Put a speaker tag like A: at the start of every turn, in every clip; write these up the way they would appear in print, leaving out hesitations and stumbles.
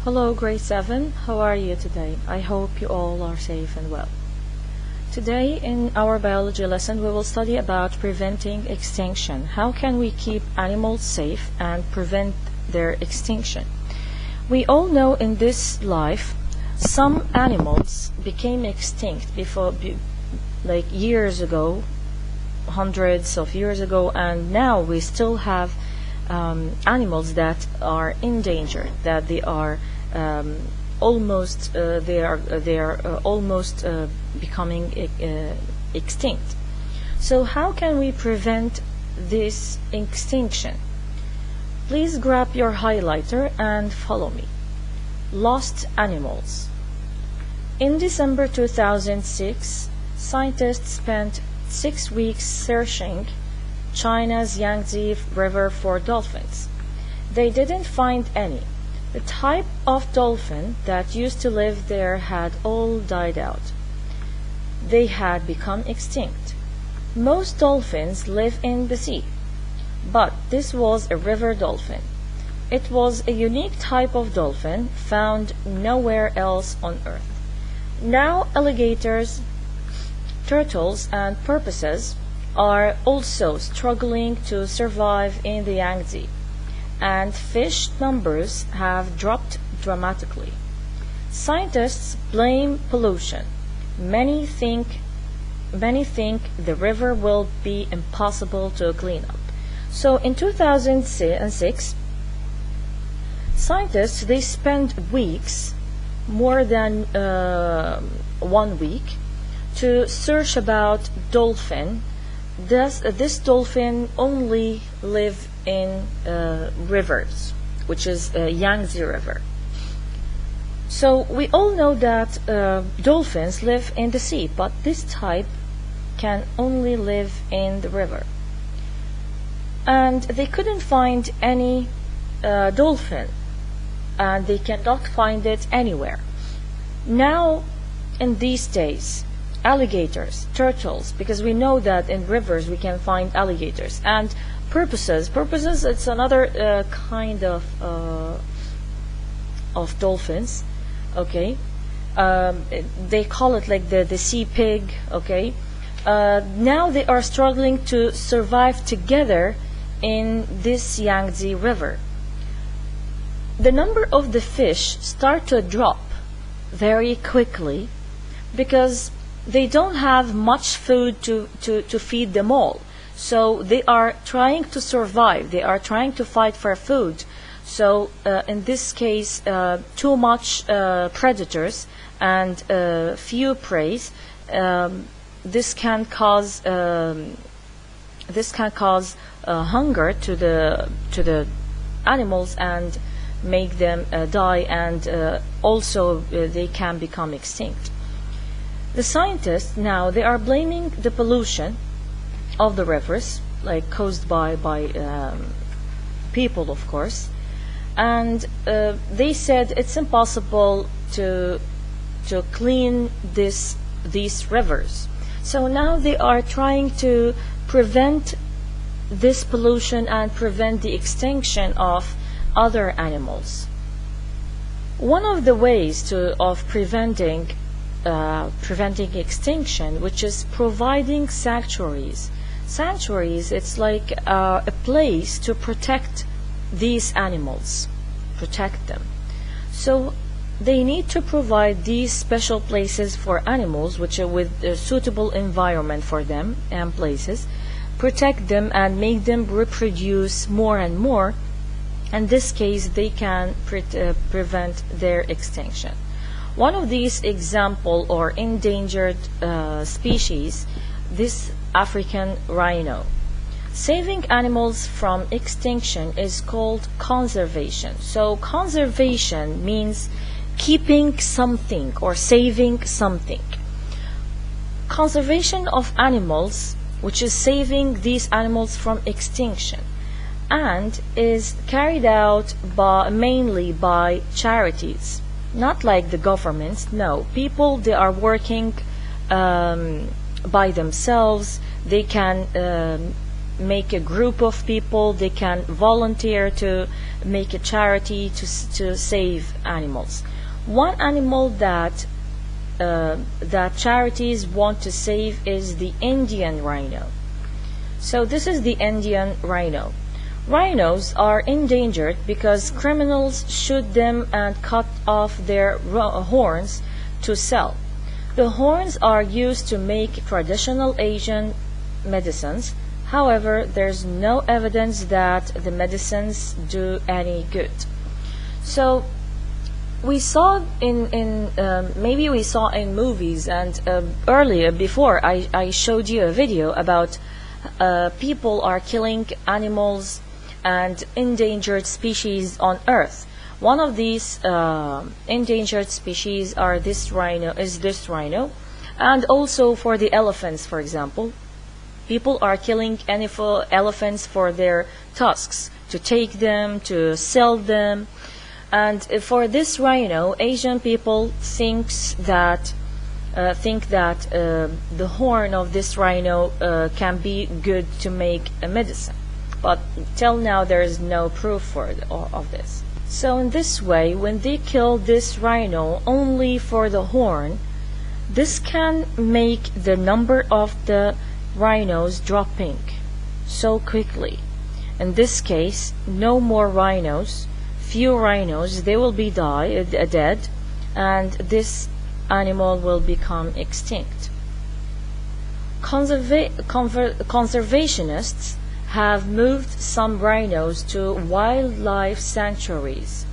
A: Hello, grade 7. How are you today? I hope you all are safe and well. Today in our biology lesson we will study about preventing extinction. How can we keep animals safe and prevent their extinction? We all know in this life some animals became extinct like years ago, hundreds of years ago, and now we still have animals that are endangered, that they are almost becoming extinct. So how can we prevent this extinction? Please grab your highlighter and follow me. Lost animals. In December 2006, scientists spent 6 weeks searching China's Yangtze River for dolphins. They didn't find any. The type of dolphin that used to live there had all died out. They had become extinct. Most dolphins live in the sea, but this was a river dolphin. It was a unique type of dolphin found nowhere else on Earth. Now alligators, turtles, and porpoises are also struggling to survive in the Yangtze, and fish numbers have dropped dramatically. Scientists blame pollution. Many think the river will be impossible to clean up. So in 2006, scientists they spent weeks, more than 1 week, to search about dolphin. This dolphin only live in rivers, which is Yangtze River. So we all know that dolphins live in the sea, but this type can only live in the river. And they couldn't find any dolphin, and they cannot find it anywhere. Now, in these days, alligators, turtles, because we know that in rivers we can find alligators, and porpoises. Porpoises, it's another kind of dolphins. Okay, they call it like the sea pig. Okay, now they are struggling to survive together in this Yangtze River. The number of the fish start to drop very quickly because they don't have much food to feed them all. So they are trying to survive. They are trying to fight for food. So in this case, too much predators and few prey. This can cause hunger to the animals and make them die, and also they can become extinct. The scientists now they are blaming the pollution of the rivers, like caused by people, of course, and they said it's impossible to clean these rivers. So now they are trying to prevent this pollution and prevent the extinction of other animals. One of the ways of preventing extinction, which is providing sanctuaries. Sanctuaries, it's like a place to protect these animals, protect them. So they need to provide these special places for animals, which are with a suitable environment for them and places, protect them and make them reproduce more and more. In this case, they can prevent their extinction. One of these example or endangered species, this African rhino. Saving animals from extinction is called conservation. So conservation means keeping something or saving something. Conservation of animals, which is saving these animals from extinction, and is carried out mainly by charities. Not like the governments, no. People, they are working by themselves. They can make a group of people, they can volunteer to make a charity to save animals. One animal that charities want to save is the Indian rhino. So this is the Indian rhino. Rhinos are endangered because criminals shoot them and cut off their horns to sell. The horns are used to make traditional Asian medicines. However, there's no evidence that the medicines do any good. So we saw maybe we saw in movies, and earlier before I showed you a video about people are killing animals and endangered species on Earth. One of these endangered species is this rhino, and also for the elephants, for example. People are killing elephants for their tusks, to take them, to sell them. And for this rhino, Asian people think that the horn of this rhino can be good to make a medicine. But till now there is no proof of this. So in this way, when they kill this rhino only for the horn, this can make the number of the rhinos dropping so quickly. In this case, no more rhinos, few rhinos, they will be dead, and this animal will become extinct. Conservationists have moved some rhinos to wildlife sanctuaries.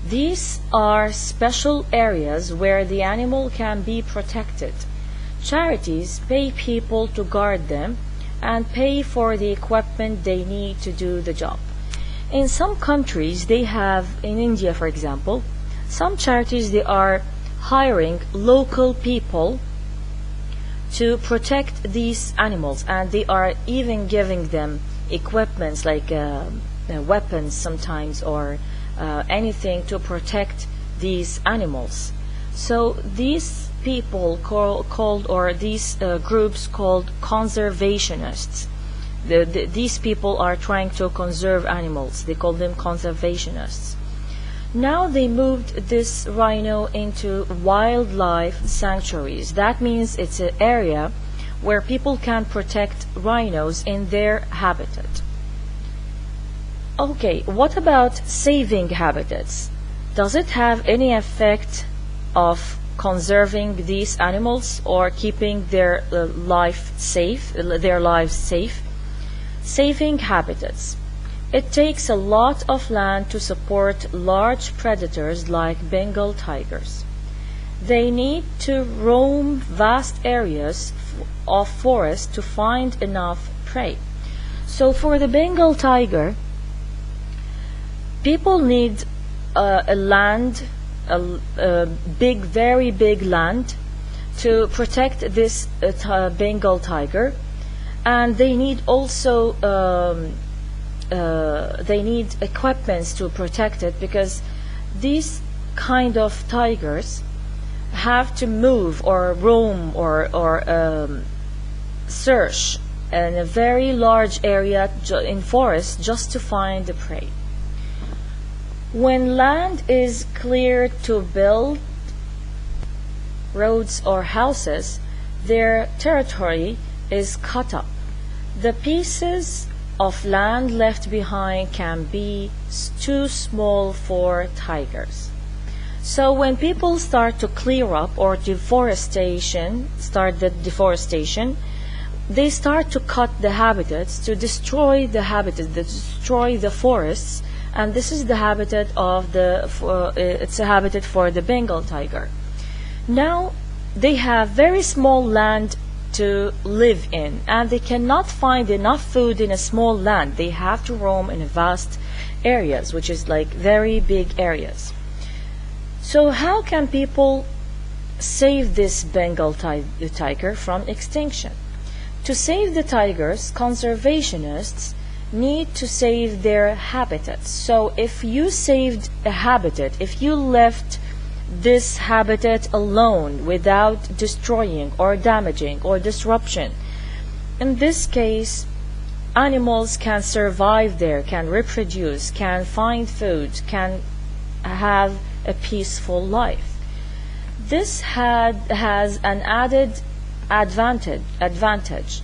A: These are special areas where the animal can be protected. Charities pay people to guard them and pay for the equipment they need to do the job. In some countries, they have, in India for example, some charities, they are hiring local people to protect these animals, and they are even giving them equipments like weapons sometimes, or anything to protect these animals. So these people these groups called conservationists, these people are trying to conserve animals. They call them conservationists. Now they moved this rhino into wildlife sanctuaries. That means it's an area where people can protect rhinos in their habitat. Okay, what about saving habitats? Does it have any effect of conserving these animals or keeping their lives safe? Saving habitats. It takes a lot of land to support large predators like Bengal tigers. They need to roam vast areas of forest to find enough prey. So for the Bengal tiger, people need a big, very big land to protect this Bengal tiger, and they need also they need equipments to protect it, because these kind of tigers have to move or roam or search in a very large area in forest just to find the prey. When land is cleared to build roads or houses, their territory is cut up. The pieces of land left behind can be too small for tigers. So when people start to clear up or start the deforestation, they start to cut the habitats, to destroy the habitats, destroy the forests, and this is the habitat of it's a habitat for the Bengal tiger. Now they have very small land to live in, and they cannot find enough food in a small land. They have to roam in vast areas, which is like very big areas. So how can people save this Bengal tiger from extinction? To save the tigers, conservationists need to save their habitats. So if you saved a habitat, if you left this habitat alone without destroying or damaging or disruption, in this case animals can survive there, can reproduce, can find food, can have a peaceful life. This has an added advantage.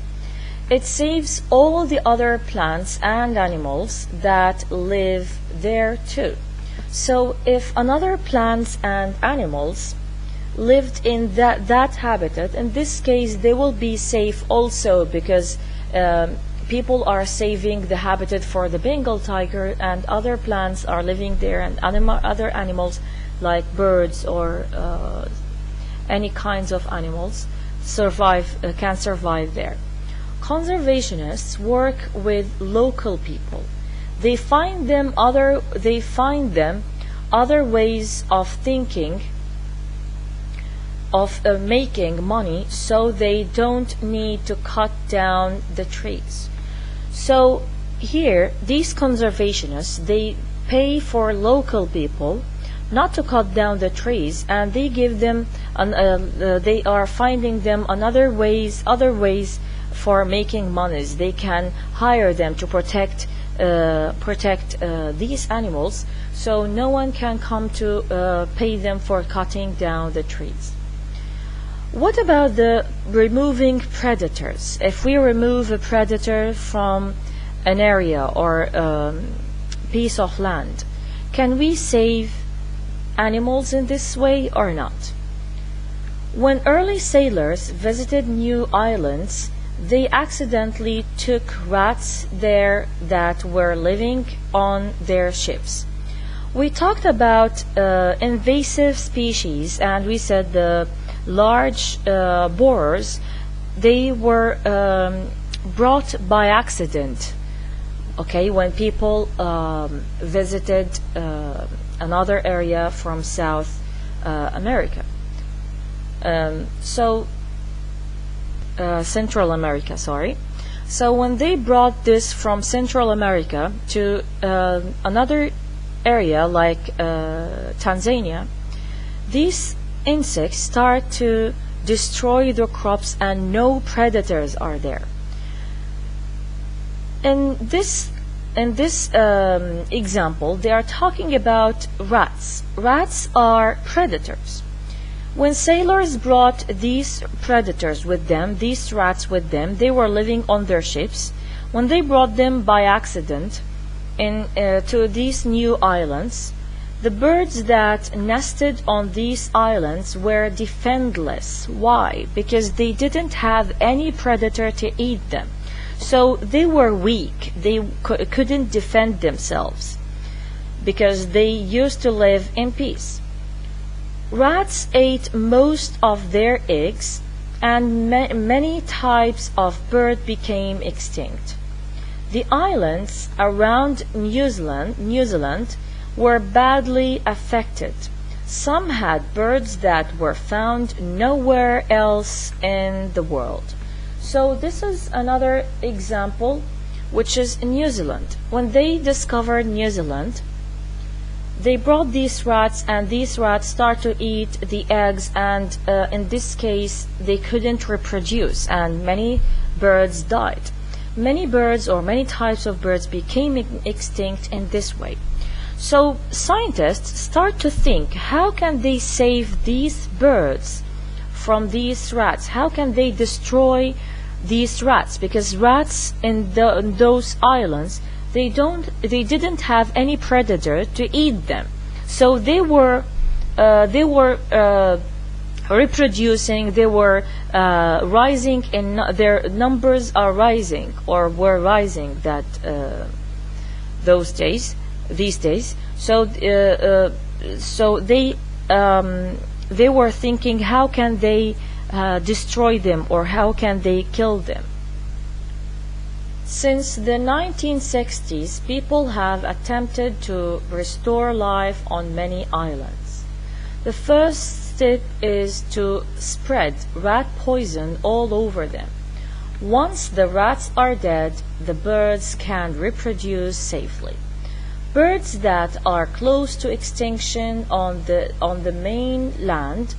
A: It saves all the other plants and animals that live there too. So if another plants and animals lived in that habitat, in this case they will be safe also, because people are saving the habitat for the Bengal tiger, and other plants are living there, and other animals like birds or any kinds of animals can survive there. Conservationists work with local people. They find them other ways of thinking, of making money, so they don't need to cut down the trees. So here, these conservationists, they pay for local people not to cut down the trees, and they give them they are finding them other ways for making monies. They can hire them to protect these animals, so no one can come to pay them for cutting down the trees. What about the removing predators? If we remove a predator from an area or piece of land, can we save animals in this way or not? When early sailors visited new islands, they accidentally took rats there that were living on their ships. We talked about invasive species, and we said the large borers, they were brought by accident, okay, when people visited another area from South America. Central America, sorry. So when they brought this from Central America to another area like Tanzania, these insects start to destroy the crops and no predators are there. In this example, they are talking about rats. Rats are predators. When sailors brought these predators with them, these rats with them, they were living on their ships. When they brought them by accident to these new islands, the birds that nested on these islands were defenseless. Why? Because they didn't have any predator to eat them. So they were weak. They couldn't defend themselves because they used to live in peace. Rats ate most of their eggs, and many types of bird became extinct. The islands around New Zealand were badly affected. Some had birds that were found nowhere else in the world. So this is another example, which is New Zealand. When they discovered New Zealand, they brought these rats, and these rats start to eat the eggs, and in this case they couldn't reproduce, and many birds died. Many birds, or many types of birds, became extinct in this way. So scientists start to think, how can they save these birds from these rats? How can they destroy these rats? Because rats in those islands, they didn't have any predator to eat them, so they were reproducing. They were rising, in their numbers are rising, or were rising these days. So they were thinking, how can they destroy them, or how can they kill them? Since the 1960s, people have attempted to restore life on many islands. The first step is to spread rat poison all over them. Once the rats are dead, the birds can reproduce safely. Birds that are close to extinction on the mainland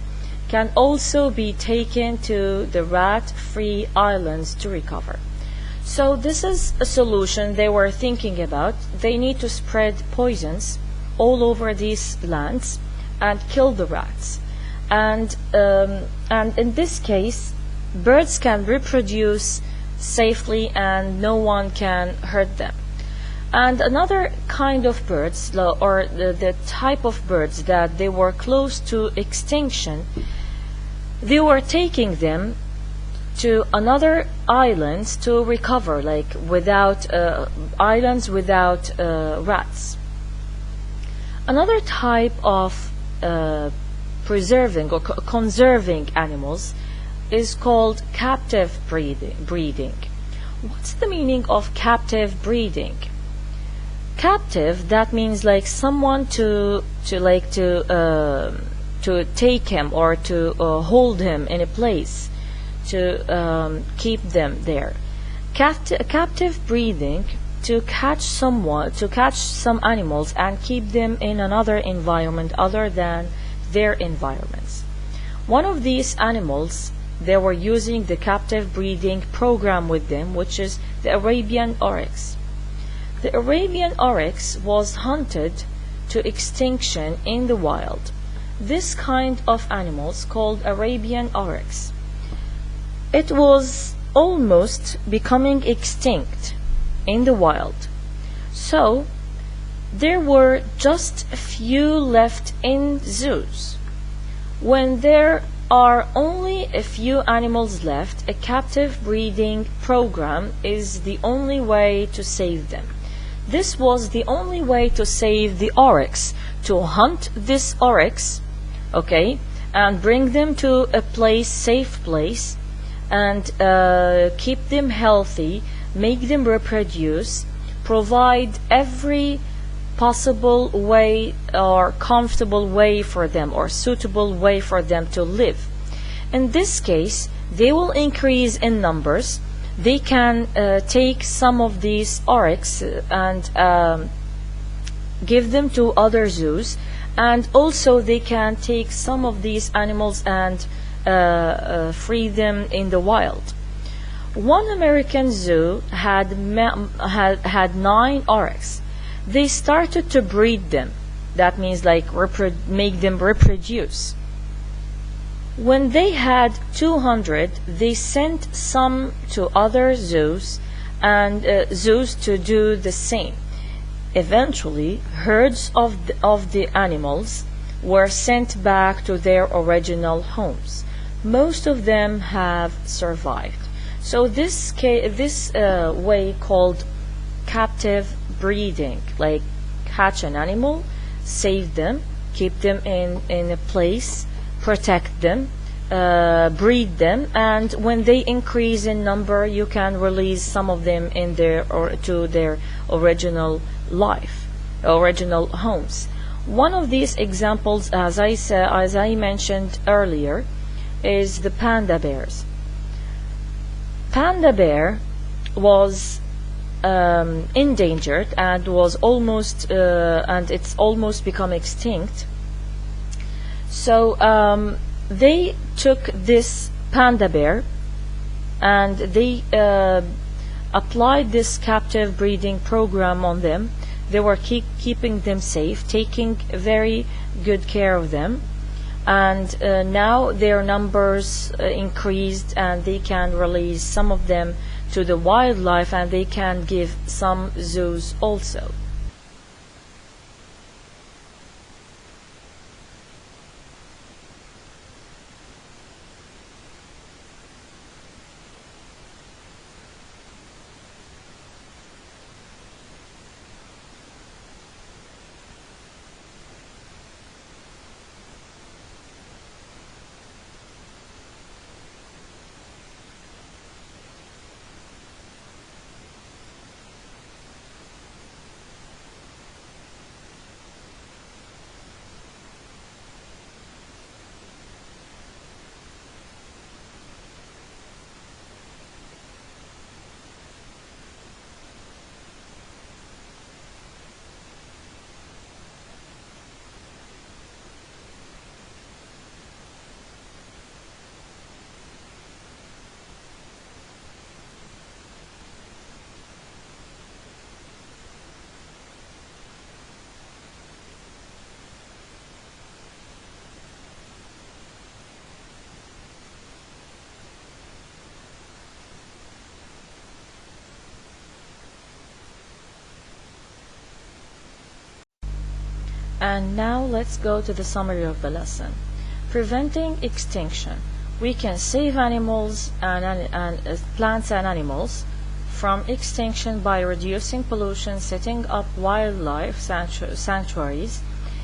A: can also be taken to the rat-free islands to recover. So this is a solution they were thinking about. They need to spread poisons all over these lands and kill the rats. And in this case, birds can reproduce safely and no one can hurt them. And another kind of birds, or the type of birds that they were close to extinction, they were taking them to another islands to recover, like without islands without rats. Another type of preserving or conserving animals is called captive breeding. What's the meaning of captive breeding? Captive, that means like someone to take him or to hold him in a place, to keep them there. Captive breeding, to catch some animals and keep them in another environment other than their environments. One of these animals, they were using the captive breeding program with them, which is the Arabian oryx. The Arabian oryx was hunted to extinction in the wild. This kind of animals called Arabian oryx, it was almost becoming extinct in the wild. So there were just a few left in zoos. When there are only a few animals left, a captive breeding program is the only way to save them. This was the only way to save the oryx, to hunt this oryx, okay, and bring them to a place, safe place, and keep them healthy, make them reproduce, provide every possible way or comfortable way for them or suitable way for them to live. In this case, they will increase in numbers. They can take some of these oryx and give them to other zoos, and also they can take some of these animals and free them in the wild. One American zoo had 9 oryx. They started to breed them. That means like make them reproduce. When they had 200, they sent some to other zoos and zoos to do the same. Eventually, herds of the animals were sent back to their original homes. Most of them have survived. So this way called captive breeding, like catch an animal, save them, keep them in a place, protect them, breed them, and when they increase in number, you can release some of them in to their original life, original homes. One of these examples, as I mentioned earlier, is the panda bears. Panda bear was endangered and was almost and it's almost become extinct. So they took this panda bear and they applied this captive breeding program on them. They were keeping them safe, taking very good care of them, and now their numbers increased, and they can release some of them to the wildlife, and they can give some zoos also. And now let's go to the summary of the lesson. Preventing extinction. We can save animals and plants and animals from extinction by reducing pollution, setting up wildlife sanctuaries,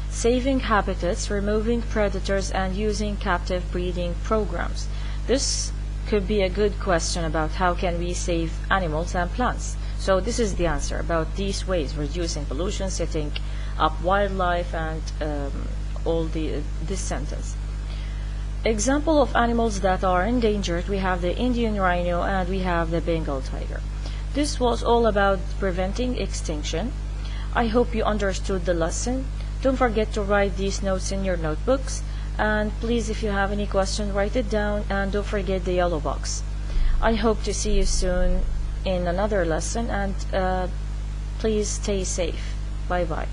A: saving habitats, removing predators, and using captive breeding programs. This could be a good question about how can we save animals and plants. So this is the answer about these ways: reducing pollution, setting up wildlife, and this sentence. Example of animals that are endangered: we have the Indian rhino and we have the Bengal tiger. This was all about preventing extinction. I hope you understood the lesson. Don't forget to write these notes in your notebooks, and please, if you have any question, write it down, and don't forget the yellow box. I hope to see you soon in another lesson, and please stay safe. Bye bye.